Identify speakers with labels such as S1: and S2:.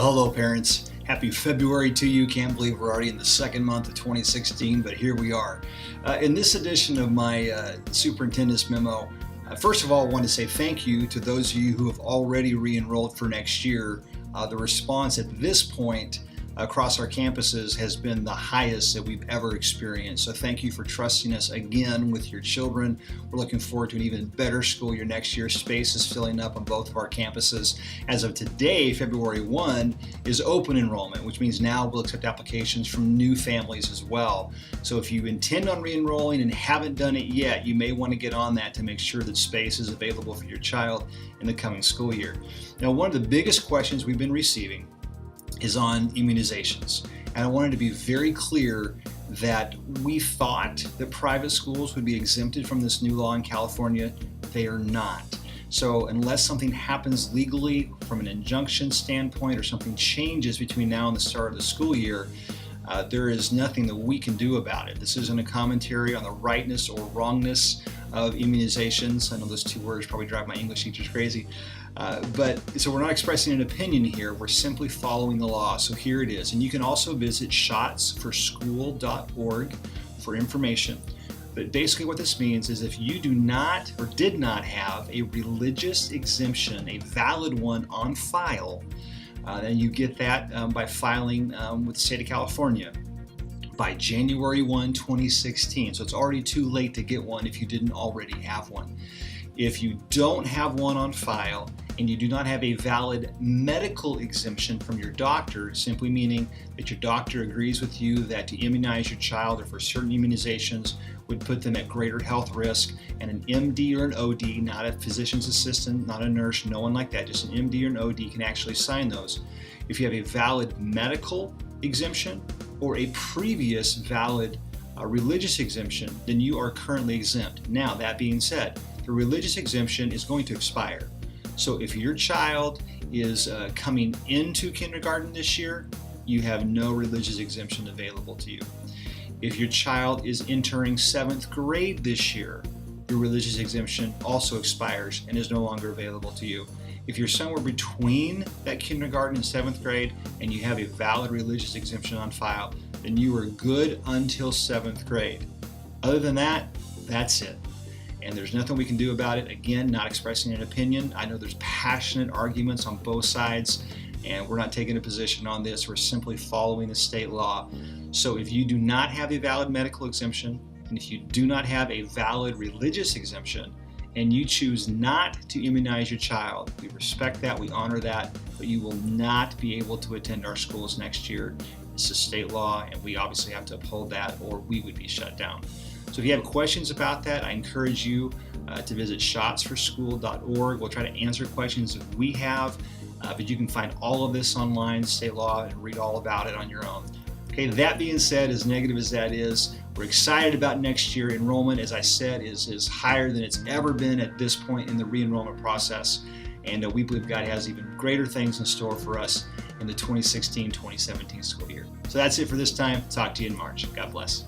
S1: Well, hello parents. Happy February to you. Can't believe we're already in the second month of 2016, but here we are. In this edition of my Superintendent's Memo, first of all, I want to say thank you to those of you who have already re-enrolled for next year. The response at this point across our campuses has been the highest that we've ever experienced. So thank you for trusting us again with your children. We're looking forward to an even better school year next year. Space is filling up on both of our campuses. As of today, February 1, is open enrollment, which means now we'll accept applications from new families as well. So if you intend on re-enrolling and haven't done it yet, you may want to get on that to make sure that space is available for your child in the coming school year. Now, one of the biggest questions we've been receiving is on immunizations. And I wanted to be very clear that we thought that private schools would be exempted from this new law in California. They are not. So unless something happens legally from an injunction standpoint or something changes between now and the start of the school year, there is nothing that we can do about it. This isn't a commentary on the rightness or wrongness of immunizations. I know those two words probably drive my English teachers crazy. So we're not expressing an opinion here, we're simply following the law. So here it is. And you can also visit shotsforschool.org for information. But basically what this means is if you do not or did not have a religious exemption, a valid one on file, then you get that by filing with the state of California by January 1, 2016. So it's already too late to get one if you didn't already have one. If you don't have one on file and you do not have a valid medical exemption from your doctor, simply meaning that your doctor agrees with you that to immunize your child or for certain immunizations would put them at greater health risk, and an MD or an OD, not a physician's assistant, not a nurse, no one like that, just an MD or an OD can actually sign those. If you have a valid medical exemption or a previous valid religious exemption, then you are currently exempt. Now, that being said, the religious exemption is going to expire. So if your child is coming into kindergarten this year, you have no religious exemption available to you. If your child is entering 7th grade this year, your religious exemption also expires and is no longer available to you. If you're somewhere between that kindergarten and 7th grade and you have a valid religious exemption on file, then you are good until 7th grade. Other than that, that's it. And there's nothing we can do about it. Again, not expressing an opinion. I know there's passionate arguments on both sides, and we're not taking a position on this. We're simply following the state law. So if you do not have a valid medical exemption, and if you do not have a valid religious exemption, and you choose not to immunize your child, we respect that, we honor that, but you will not be able to attend our schools next year. This is state law, and we obviously have to uphold that, or we would be shut down. So if you have questions about that, I encourage you to visit shotsforschool.org. We'll try to answer questions that we have, but you can find all of this online, state law, and read all about it on your own. Okay, that being said, as negative as that is, we're excited about next year. Enrollment, as I said, is higher than it's ever been at this point in the re-enrollment process. And we believe God has even greater things in store for us in the 2016-2017 school year. So that's it for this time. Talk to you in March. God bless.